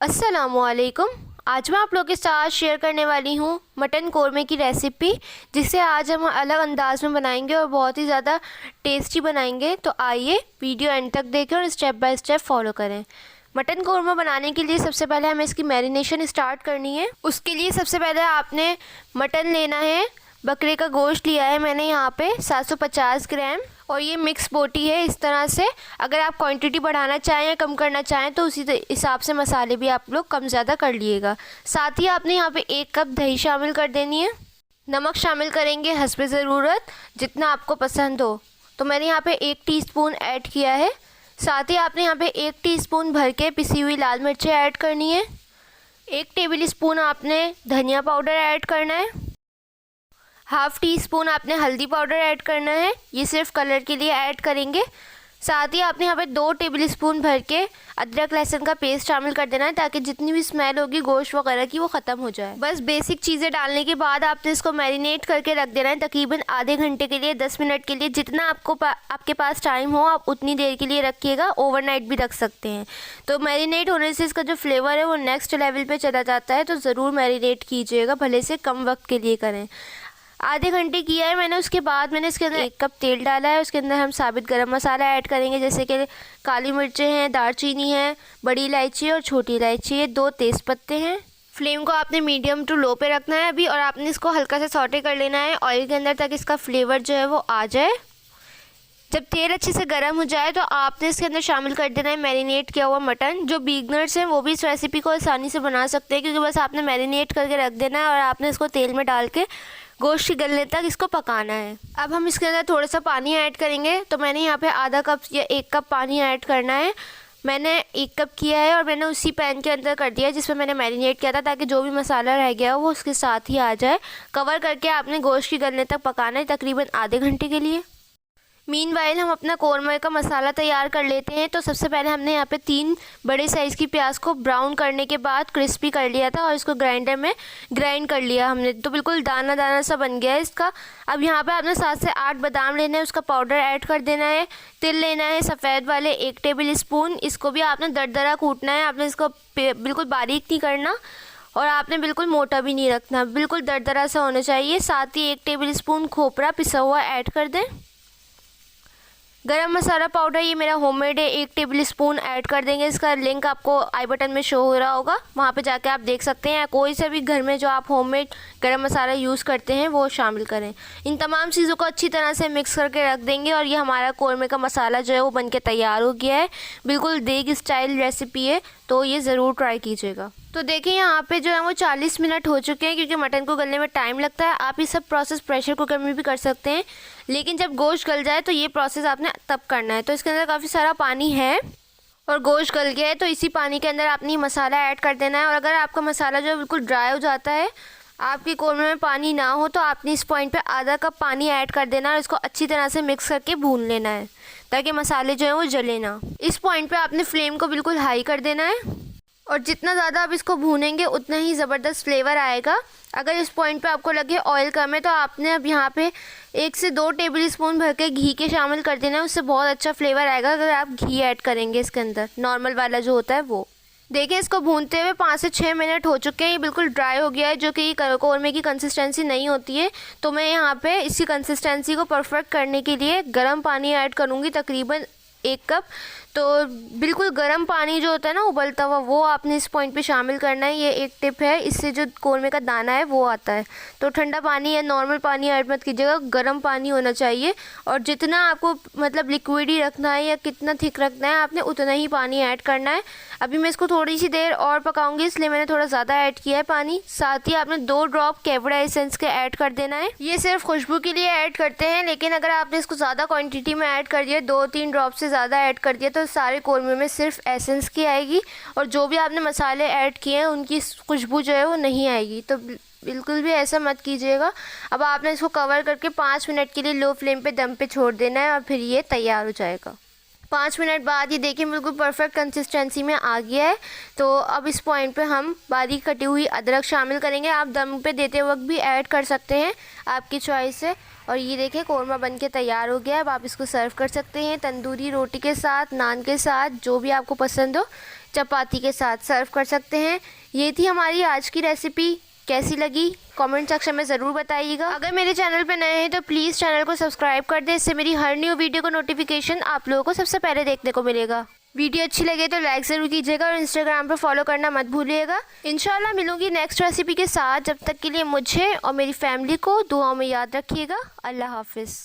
अस्सलामुअलैकुम। आज मैं आप लोगों के साथ शेयर करने वाली हूँ मटन कोरमे की रेसिपी, जिसे आज हम अलग अंदाज में बनाएंगे और बहुत ही ज़्यादा टेस्टी बनाएंगे। तो आइए वीडियो एंड तक देखें और स्टेप बाय स्टेप फॉलो करें। मटन कोरमा बनाने के लिए सबसे पहले हमें इसकी मैरिनेशन स्टार्ट करनी है। उसके लिए सबसे पहले आपने मटन लेना है। बकरे का गोश्त लिया है मैंने यहाँ पे 750 ग्राम, और ये मिक्स बोटी है इस तरह से। अगर आप क्वांटिटी बढ़ाना चाहें या कम करना चाहें तो उसी हिसाब से मसाले भी आप लोग कम ज़्यादा कर लिएगा। साथ ही आपने यहाँ पे 1 कप दही शामिल कर देनी है। नमक शामिल करेंगे हस्बे ज़रूरत, जितना आपको पसंद हो। तो मैंने यहाँ पे 1 टीस्पून ऐड किया है। साथ ही आपने यहाँ पे 1 टीस्पून भर के पिसी हुई लाल मिर्चें ऐड करनी है। 1 टेबल स्पून आपने धनिया पाउडर ऐड करना है। हाफ़ टी स्पून आपने हल्दी पाउडर ऐड करना है, ये सिर्फ कलर के लिए ऐड करेंगे। साथ ही आपने यहाँ पे 2 टेबल स्पून भर के अदरक लहसुन का पेस्ट शामिल कर देना है, ताकि जितनी भी स्मेल होगी गोश्त वगैरह की वो ख़त्म हो जाए। बस बेसिक चीज़ें डालने के बाद आपने इसको मैरिनेट करके रख देना है तकरीबन आधे घंटे के लिए, 10 मिनट के लिए, जितना आपके पास टाइम हो आप उतनी देर के लिए रखिएगा। ओवरनाइट भी रख सकते हैं। तो मैरिनेट होने से इसका जो फ्लेवर है वो नेक्स्ट लेवल पर चला जाता है, तो ज़रूर मैरिनेट कीजिएगा, भले से कम वक्त के लिए करें। आधे घंटे किया है मैंने। उसके बाद मैंने इसके अंदर 1 कप तेल डाला है। उसके अंदर हम साबित गरम मसाला ऐड करेंगे, जैसे कि काली मिर्चें हैं, दालचीनी है, बड़ी इलायची और छोटी इलायची है, 2 तेज़पत्ते हैं। फ्लेम को आपने मीडियम टू लो पे रखना है अभी, और आपने इसको हल्का सा सौटे कर लेना है ऑयल के अंदर, ताकि इसका फ्लेवर जो है वो आ जाए। जब तेल अच्छे से गर्म हो जाए तो आपने इसके अंदर शामिल कर देना है मैरिनेट किया हुआ मटन। जो बिगनर्स हैं वो भी इस रेसिपी को आसानी से बना सकते हैं, क्योंकि बस आपने मैरिनेट करके रख देना है और आपने इसको तेल में डाल के गोश्त की गलने तक इसको पकाना है। अब हम इसके अंदर थोड़ा सा पानी ऐड करेंगे। तो मैंने यहाँ पे आधा कप या 1 कप पानी ऐड करना है। मैंने 1 कप किया है और मैंने उसी पैन के अंदर कर दिया जिसमें मैंने मैरिनेट किया था, ताकि जो भी मसाला रह गया हो वो उसके साथ ही आ जाए। कवर करके आपने गोश्त की गलने तक पकाना है तकरीबन आधे घंटे के लिए। मीनवाइल हम अपना कोरमा का मसाला तैयार कर लेते हैं। तो सबसे पहले हमने यहाँ पे 3 बड़े साइज़ की प्याज को ब्राउन करने के बाद क्रिस्पी कर लिया था, और इसको ग्राइंडर में ग्राइंड कर लिया हमने। तो बिल्कुल दाना दाना सा बन गया है इसका। अब यहाँ पे आपने 7 से 8 बादाम लेने हैं, उसका पाउडर ऐड कर देना है। तिल लेना है सफ़ेद वाले 1 टेबल स्पून, इसको भी आपने दरदरा कूटना है। आपने इसको बिल्कुल बारीक नहीं करना और आपने बिल्कुल मोटा भी नहीं रखना, बिल्कुल दरदरा सा होना चाहिए। साथ ही 1 टेबल स्पून खोपरा पिसा हुआ ऐड कर दें। गरम मसाला पाउडर ये मेरा होममेड है, 1 टेबल स्पून ऐड कर देंगे। इसका लिंक आपको आई बटन में शो हो रहा होगा, वहाँ पे जाके आप देख सकते हैं। कोई से भी घर में जो आप होममेड गरम मसाला यूज़ करते हैं वो शामिल करें। इन तमाम चीज़ों को अच्छी तरह से मिक्स करके रख देंगे, और ये हमारा कोरमे का मसाला जो है वो बनके तैयार हो गया है। बिल्कुल देग स्टाइल रेसिपी है, तो ये ज़रूर ट्राई कीजिएगा। तो देखिए यहाँ पे जो है वो 40 मिनट हो चुके हैं, क्योंकि मटन को गलने में टाइम लगता है। आप ये सब प्रोसेस प्रेशर कुकर में भी कर सकते हैं, लेकिन जब गोश्त गल जाए तो ये प्रोसेस आपने तब करना है। तो इसके अंदर काफ़ी सारा पानी है और गोश्त गल गया है, तो इसी पानी के अंदर आपने मसाला ऐड कर देना है। और अगर आपका मसाला जो है बिल्कुल ड्राई हो जाता है, आपके कोरमे में पानी ना हो, तो आपने इस पॉइंट पे आधा कप पानी ऐड कर देना है और इसको अच्छी तरह से मिक्स करके भून लेना है, ताकि मसाले जो हैं वो जले ना। इस पॉइंट पे आपने फ्लेम को बिल्कुल हाई कर देना है, और जितना ज़्यादा आप इसको भूनेंगे उतना ही ज़बरदस्त फ्लेवर आएगा। अगर इस पॉइंट पे आपको लगे ऑयल कम है, तो आपने अब यहाँ पे 1 से 2 टेबल स्पून भर के घी के शामिल कर देना है। उससे बहुत अच्छा फ्लेवर आएगा अगर आप घी ऐड करेंगे इसके अंदर, नॉर्मल वाला जो होता है वो। देखिए इसको भूनते हुए 5 से 6 मिनट हो चुके हैं। ये बिल्कुल ड्राई हो गया है, जो कि कोरमे की कंसिस्टेंसी नहीं होती है। तो मैं यहाँ पे इसी कंसिस्टेंसी को परफेक्ट करने के लिए गर्म पानी ऐड करूँगी, तकरीबन 1 कप। तो बिल्कुल गर्म पानी जो होता है ना उबलता हुआ, वो आपने इस पॉइंट पे शामिल करना है। ये एक टिप है, इससे जो कोरमे का दाना है वो आता है। तो ठंडा पानी या नॉर्मल पानी ऐड मत कीजिएगा, गर्म पानी होना चाहिए। और जितना आपको मतलब लिक्विड ही रखना है या कितना थिक रखना है, आपने उतना ही पानी ऐड करना है। अभी मैं इसको थोड़ी सी देर और पकाऊंगी, इसलिए मैंने थोड़ा ज़्यादा ऐड किया है पानी। साथ ही आपने 2 ड्रॉप कैवड़ा एसेंस के ऐड कर देना है। ये सिर्फ खुशबू के लिए ऐड करते हैं, लेकिन अगर आपने इसको ज़्यादा क्वांटिटी में ऐड कर दिया, 2-3 ड्रॉप से ज़्यादा ऐड कर दिया, तो सारे कोरमे में सिर्फ एसेंस की आएगी, और जो भी आपने मसाले ऐड किए हैं उनकी खुशबू जो है वो नहीं आएगी। तो बिल्कुल भी ऐसा मत कीजिएगा। अब आपने इसको कवर करके 5 मिनट के लिए लो फ्लेम पे दम पे छोड़ देना है, और फिर ये तैयार हो जाएगा। 5 मिनट बाद ये देखिए बिल्कुल परफेक्ट कंसिस्टेंसी में आ गया है। तो अब इस पॉइंट पे हम बारीक कटी हुई अदरक शामिल करेंगे। आप दम पे देते वक्त भी ऐड कर सकते हैं, आपकी चॉइस है। और ये देखिए कोरमा बनके तैयार हो गया है। अब आप इसको सर्व कर सकते हैं तंदूरी रोटी के साथ, नान के साथ, जो भी आपको पसंद हो। चपाती के साथ सर्व कर सकते हैं। ये थी हमारी आज की रेसिपी। कैसी लगी कमेंट सेक्शन में ज़रूर बताइएगा। अगर मेरे चैनल पर नए हैं तो प्लीज़ चैनल को सब्सक्राइब कर दें, इससे मेरी हर न्यू वीडियो का नोटिफिकेशन आप लोगों को सबसे पहले देखने को मिलेगा। वीडियो अच्छी लगे तो लाइक ज़रूर कीजिएगा और इंस्टाग्राम पर फॉलो करना मत भूलिएगा। इंशाल्लाह मिलूंगी नेक्स्ट रेसिपी के साथ। जब तक के लिए मुझे और मेरी फैमिली को दुआओं में याद रखिएगा। अल्लाह हाफिज़।